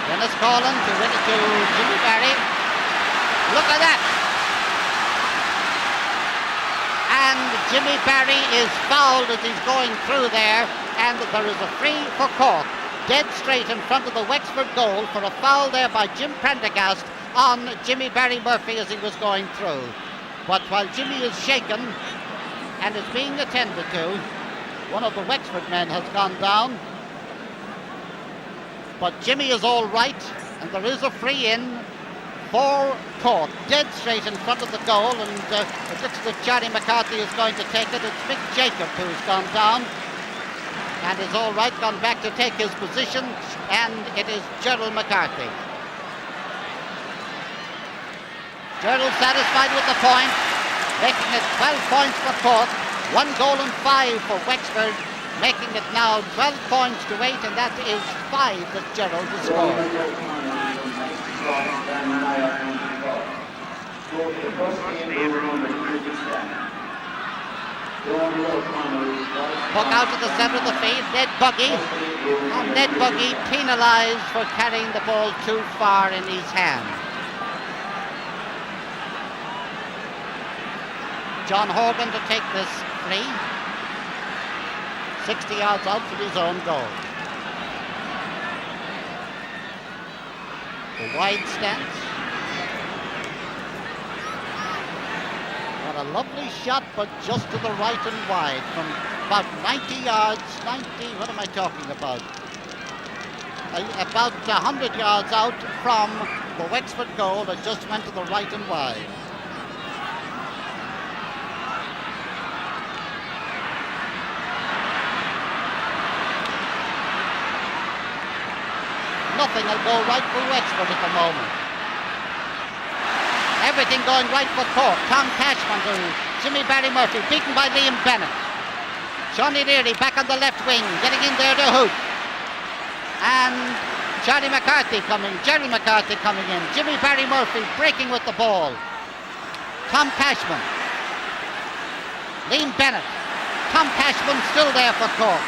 Dennis Collin to win it to Jimmy Barry. Look at that! And Jimmy Barry is fouled as he's going through there, and there is a free for Cork, dead straight in front of the Wexford goal for a foul there by Jim Prendergast on Jimmy Barry Murphy as he was going through. But while Jimmy is shaken and is being attended to, one of the Wexford men has gone down. But Jimmy is all right, and there is a free in for Cork, dead straight in front of the goal, and it looks as if Charlie McCarthy is going to take it. It's Mick Jacob who's gone down and is all right, gone back to take his position, and it is Gerald McCarthy. Gerald satisfied with the point, making it 12 points for Cork, 1 goal and 5 for Wexford, making it now 12 points to 8, and that is 5 that Gerald has scored. Puck out to the centre of the field, Ned Buggy. And Ned Buggy penalised for carrying the ball too far in his hand. John Horgan to take this free. 60 yards out from his own goal. The wide stance. What a lovely shot, but just to the right and wide from about 90 yards. 90, what am I talking about? About 100 yards out from the Wexford goal that just went to the right and wide. Nothing will go right for Wexford at the moment. Everything going right for Cork. Tom Cashman to Jimmy Barry Murphy, beaten by Liam Bennett. Johnny Leary back on the left wing, getting in there to hoop. And Charlie McCarthy coming, Gerald McCarthy coming in. Jimmy Barry Murphy breaking with the ball. Tom Cashman. Liam Bennett. Tom Cashman still there for Cork.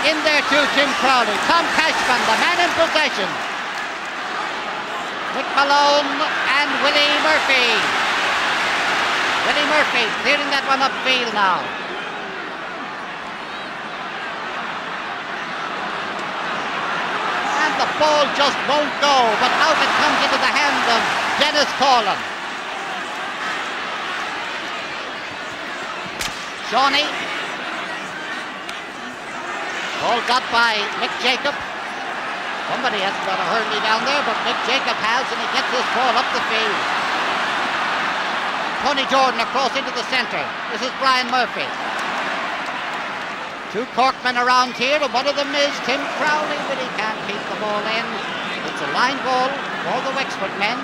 In there too, Tim Crowley. Tom Cashman, the man in possession. Mick Malone and Willie Murphy. Willie Murphy clearing that one upfield now. And the ball just won't go, but out it comes into the hands of Dennis Collin. Shawnee. Ball got by Mick Jacob. Somebody hasn't got a Hurley down there, but Mick Jacob has, and he gets his ball up the field. Tony Jordan across into the centre. This is Brian Murphy. Two Corkmen around here, and one of them is Tim Crowley, but he can't keep the ball in. It's a line ball for the Wexford men.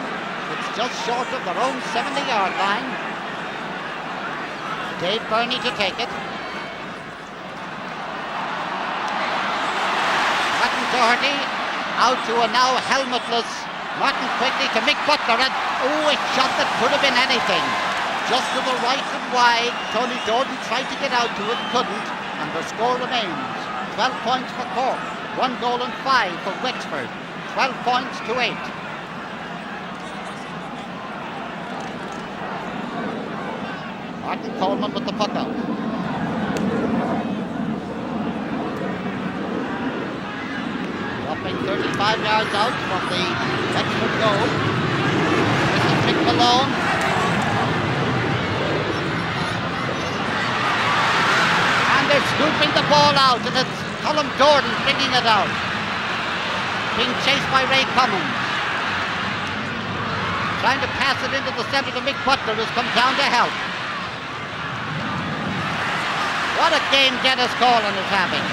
It's just short of their own 70-yard line. Dave Burney to take it. Martin Doherty out to a now helmetless Martin Quigley to Mick Butler, and a shot that could have been anything. Just to the right and wide. Tony Jordan tried to get out to it, couldn't, and the score remains 12 points for Cork, 1 goal and 5 for Wexford, 12 points to 8. Martin Coleman with the puck out. Dropping 35 yards out from the Wexford goal. This is Mick Malone. And they're scooping the ball out, and it's Colm Jordan bringing it out. Being chased by Ray Cummins. Trying to pass it into the centre to Mick Butler, who's come down to help. What a game Dennis Coughlan is having.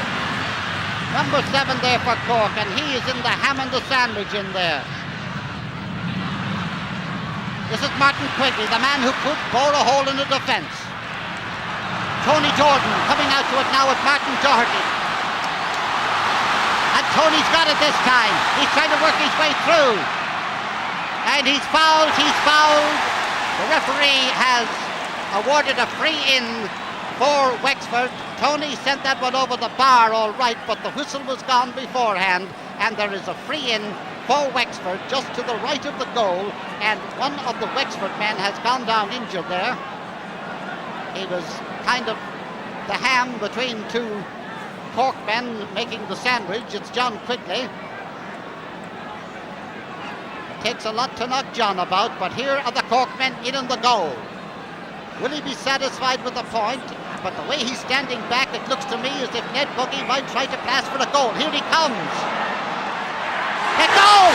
Number 7 there for Cork, and he is in the ham and the sandwich in there. This is Martin Quigley, the man who could bore a hole in the defence. Tony Jordan coming out to it now with Martin Doherty. And Tony's got it this time. He's trying to work his way through. And he's fouled. The referee has awarded a free in for Wexford. Tony sent that one over the bar all right, but the whistle was gone beforehand, and there is a free in for Wexford just to the right of the goal, and one of the Wexford men has gone down injured there. He was kind of the ham between two Cork men making the sandwich. It's John Quigley. It takes a lot to knock John about, but here are the Cork men in the goal. Will he be satisfied with the point? But the way he's standing back, it looks to me as if Ned Buggy might try to pass for a goal. Here he comes. A goal!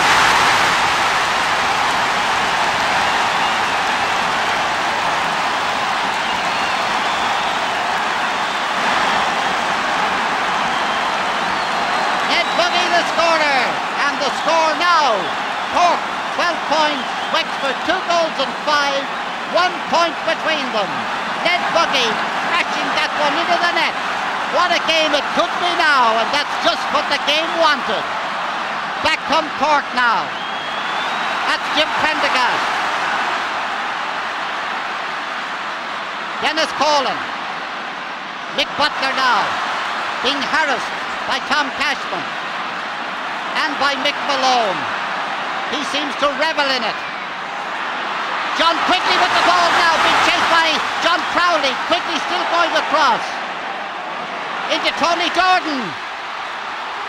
Ned Buggy the scorer. And the score now. Cork 12 points. Wexford 2 goals and 5. 1 point between them. Ned Buggy crashing that one into the net. What a game it could be now, and that's just what the game wanted. Back come Cork now. That's Jim Prendergast. Dennis Coughlan. Mick Butler now being harassed by Tom Cashman and by Mick Malone. He seems to revel in it. John Quigley with the ball now, being chased by John Crowley. Quigley still going across. Into Tony Jordan.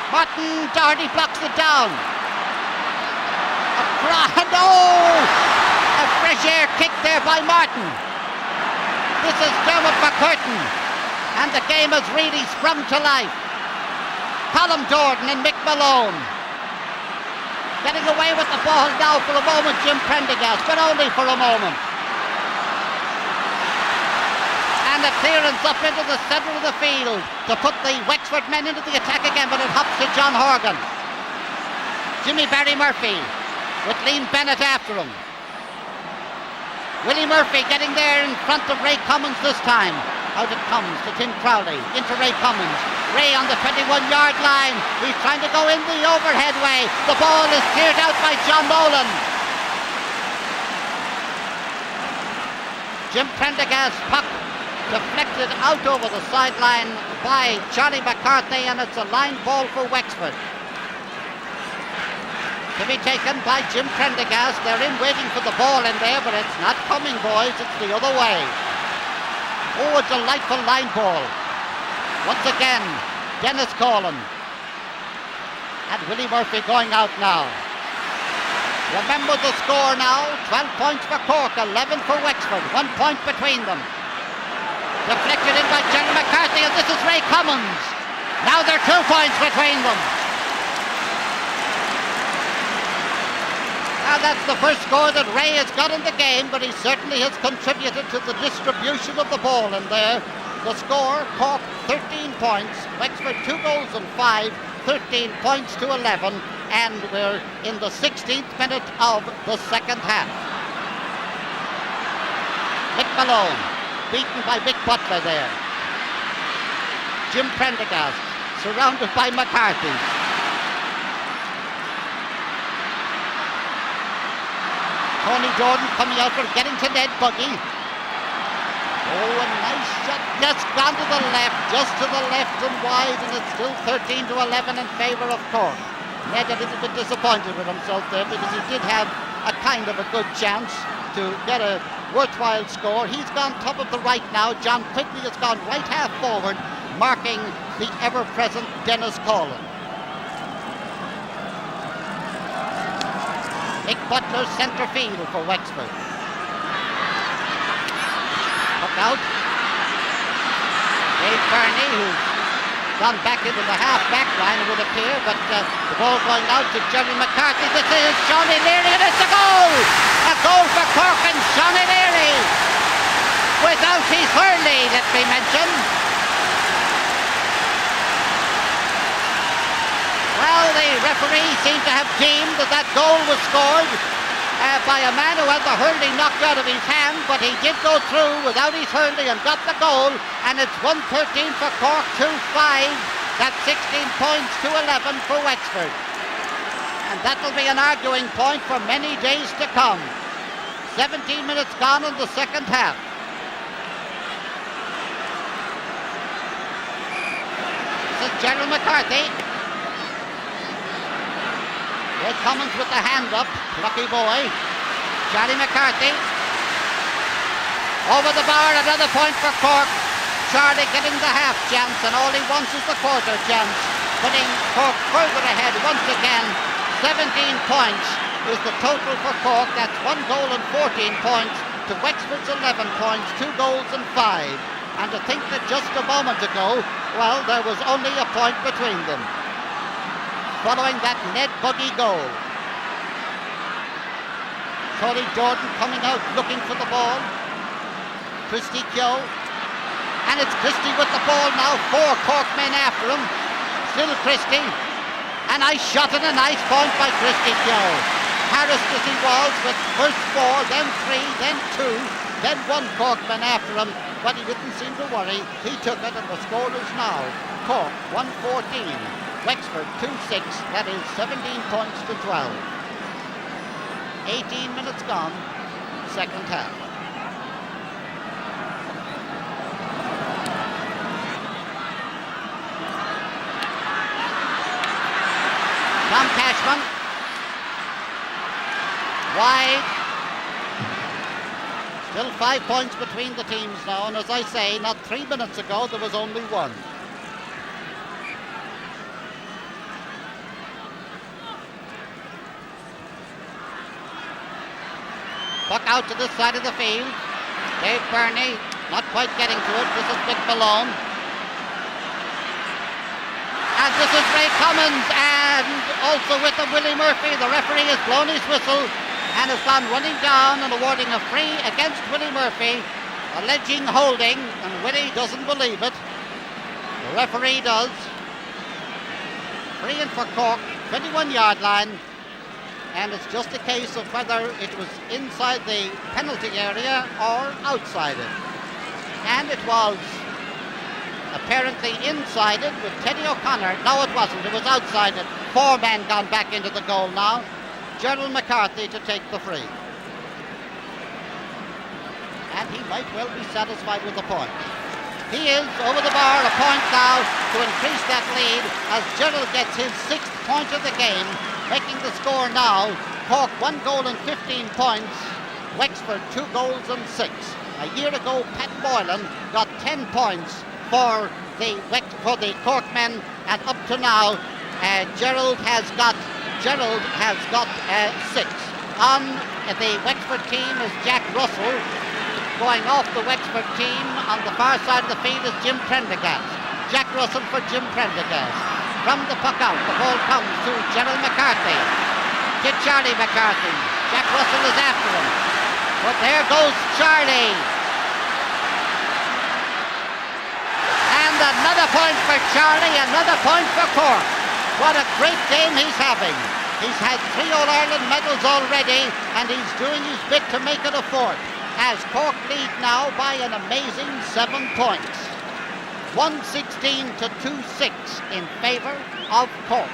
Martin Doherty blocks it down. A fresh air kick there by Martin. This is Dermot McCurtain. And the game has really sprung to life. Colm Jordan and Mick Malone. Getting away with the ball now for a moment, Jim Prendergast, but only for a moment. And a clearance up into the centre of the field to put the Wexford men into the attack again, but it hops to John Horgan. Jimmy Barry Murphy with Liam Bennett after him. Willie Murphy getting there in front of Ray Cummins this time. Out it comes to Tim Crowley, into Ray Cummins. Ray on the 21-yard line. He's trying to go in the overhead way. The ball is cleared out by John Nolan. Jim Prendergast puck deflected out over the sideline by Charlie McCarthy, and it's a line ball for Wexford. To be taken by Jim Prendergast. They're in waiting for the ball in there, but it's not coming, boys. It's the other way. Oh, a delightful line ball. Once again, Dennis Coughlan. And Willie Murphy going out now. Remember the score now. 12 points for Cork, 11 for Wexford. 1 point between them. Deflected in by Jerry McCarthy, and this is Ray Cummins. Now there are 2 points between them. Now that's the first score that Ray has got in the game, but he certainly has contributed to the distribution of the ball in there. The score, Cork 13 points, Wexford 2 goals and 5, 13 points to 11, and we're in the 16th minute of the second half. Mick Malone beaten by Mick Butler there. Jim Prendergast surrounded by McCarthy. Tony Jordan coming out for getting to Ned Buggy. Oh, a nice shot. Just gone to the left, just to the left and wide, and it's still 13-11 in favour of Cork. Ned a little bit disappointed with himself there because he did have a kind of a good chance to get a worthwhile score. He's gone top of the right now. John Quigley has gone right half forward, marking the ever-present Dennis Collin. Mick Butler centre field for Wexford. Hook out. Dave Burney, who's gone back into the half-back line, it would appear, but the ball going out to Jerry McCarthy. This is Seanie Leary, and it's a goal! A goal for Cork, and Seanie Leary, without his Hurling, let me mention. Well, the referee seemed to have deemed that that goal was scored by a man who had the Hurling knocked out of his hand, but he did go through without his Hurling and got the goal, and it's 1-13 for Cork, 2-5. That's 16 points to 11 for Wexford. And that will be an arguing point for many days to come. 17 minutes gone in the second half. This is Gerald McCarthy. Red Commons with the hand up, lucky boy. Charlie McCarthy. Over the bar, another point for Cork. Charlie getting the half chance, and all he wants is the quarter chance, putting Cork further ahead once again. 17 points is the total for Cork. That's 1 goal and 14 points to Wexford's 11 points, 2 goals and 5. And to think that just a moment ago, well, there was only a point between them. Following that Ned Buggy goal. Tony Jordan coming out looking for the ball. Christy Keogh. And it's Christy with the ball now. 4 Cork men after him. Still Christy. A nice shot and a nice point by Christy Keogh. Harassed as he was with first 4, then 3, then 2, then 1 Cork man after him. But he didn't seem to worry. He took it, and the score is now Cork 1-14. Wexford 2-6, that is 17 points to 12. 18 minutes gone, second half. Tom Cashman, wide. Still 5 points between the teams now, and as I say, not 3 minutes ago there was only 1. Puck out to this side of the field. Dave Burney not quite getting to it. This is Mick Malone. And this is Ray Commons, and also with him Willie Murphy. The referee has blown his whistle and has gone running down and awarding a free against Willie Murphy, alleging holding, and Willie doesn't believe it. The referee does. Free in for Cork, 21-yard line. And it's just a case of whether it was inside the penalty area or outside it. And it was apparently inside it with Teddy O'Connor. No, it wasn't. It was outside it. 4 men gone back into the goal now. Gerald McCarthy to take the free. And he might well be satisfied with the point. He is over the bar, a point now to increase that lead as Gerald gets his 6th point of the game, making the score now Cork 1 goal and 15 points, Wexford 2 goals and 6. A year ago Pat Boylan got 10 points for the Cork men, and up to now Gerald has got 6. On the Wexford team is Jack Russell. Going off the Wexford team on the far side of the field is Jim Prendergast. Jack Russell for Jim Prendergast. From the puck out, the ball comes to Gerald McCarthy. To Charlie McCarthy. Jack Russell is after him. But there goes Charlie. And another point for Charlie, another point for Cork. What a great game he's having. He's had 3 All-Ireland medals already, and he's doing his bit to make it a 4th. as Cork lead now by an amazing 7 points. 116 to 2-6 in favour of Cork.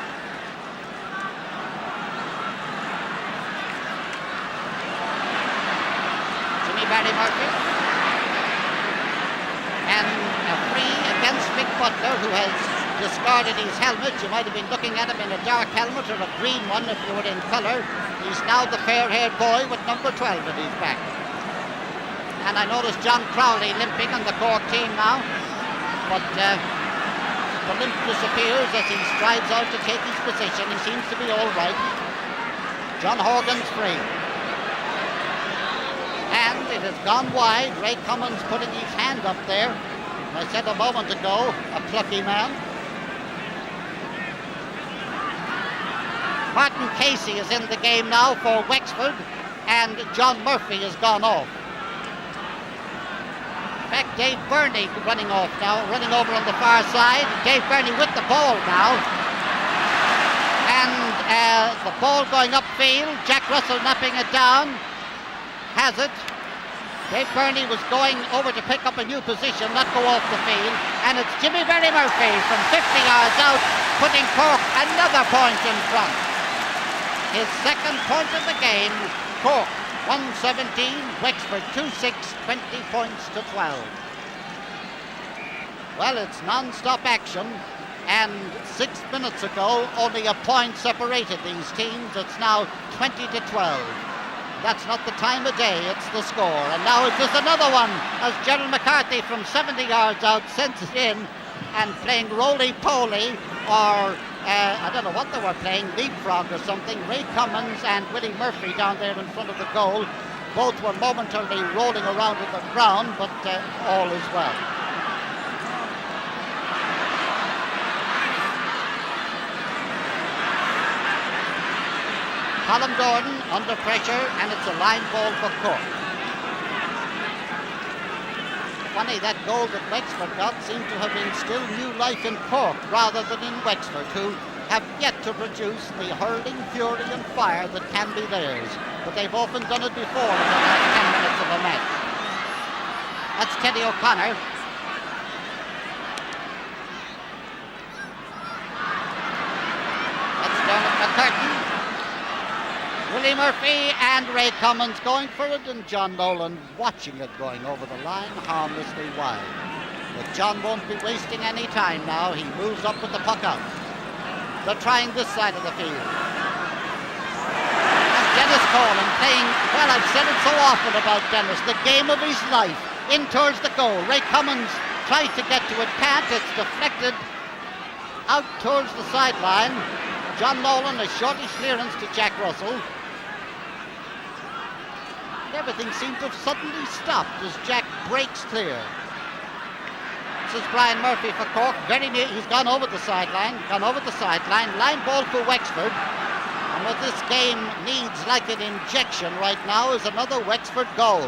Barry Murphy, and a free against Mick Butler, who has discarded his helmet. You might have been looking at him in a dark helmet or a green one if you were in colour. He's now the fair-haired boy with number 12 at his back. And I notice John Crowley limping on the Cork team now, but the limp disappears as he strides out to take his position. He seems to be all right. John Horgan's free. And it has gone wide. Ray Cummins putting his hand up there. I said a moment ago, a plucky man. Martin Casey is in the game now for Wexford, and John Murphy has gone off. In fact, Dave Burney running off now, running over on the far side. Dave Burney with the ball now. And the ball going upfield. Jack Russell napping it down. Has it. Dave Burney was going over to pick up a new position, not go off the field, and it's Jimmy Barry Murphy from 50 yards out, putting Cork another point in front. His second point of the game. Cork 117, Wexford 2-6, 20 points to 12. Well, it's non-stop action, and 6 minutes ago only a point separated these teams. It's now 20 to 12. That's not the time of day, it's the score. And now it's just another one as Gerald McCarthy from 70 yards out sends it in, and playing roly-poly, or I don't know what they were playing, leapfrog or something. Ray Cummins and Willie Murphy down there in front of the goal. Both were momentarily rolling around on the ground, but all is well. Colin Gordon under pressure, and it's a line ball for Cork. Funny, that goal that Wexford got seemed to have instilled new life in Cork rather than in Wexford, who have yet to produce the hurling fury and fire that can be theirs. But they've often done it before in the last 10 minutes of a match. That's Teddy O'Connor. That's Dermot McCurtain. Willie Murphy and Ray Cummins going for it, and John Nolan watching it going over the line harmlessly wide. But John won't be wasting any time now. He moves up with the puck out. They're trying this side of the field. And Dennis Colan playing, well, I've said it so often about Dennis, the game of his life. In towards the goal. Ray Cummins tries to get to it, can't. It's deflected out towards the sideline. John Nolan, a shortish clearance to Jack Russell. Everything seems to have suddenly stopped as Jack breaks clear. This is Brian Murphy for Cork, very near. He's gone over the sideline, line ball for Wexford. And what this game needs, like an injection right now, is another Wexford goal.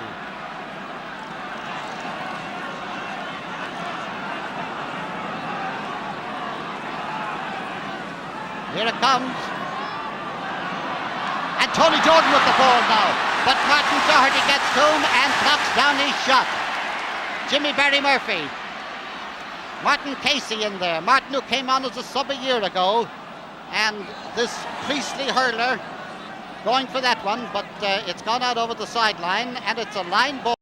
Here it comes. And Tony Jordan with the ball now. But Martin Doherty gets to him and knocks down his shot. Jimmy Barry Murphy. Martin Casey in there. Martin, who came on as a sub a year ago. And this Priestley hurler going for that one, but it's gone out over the sideline, and it's a line ball.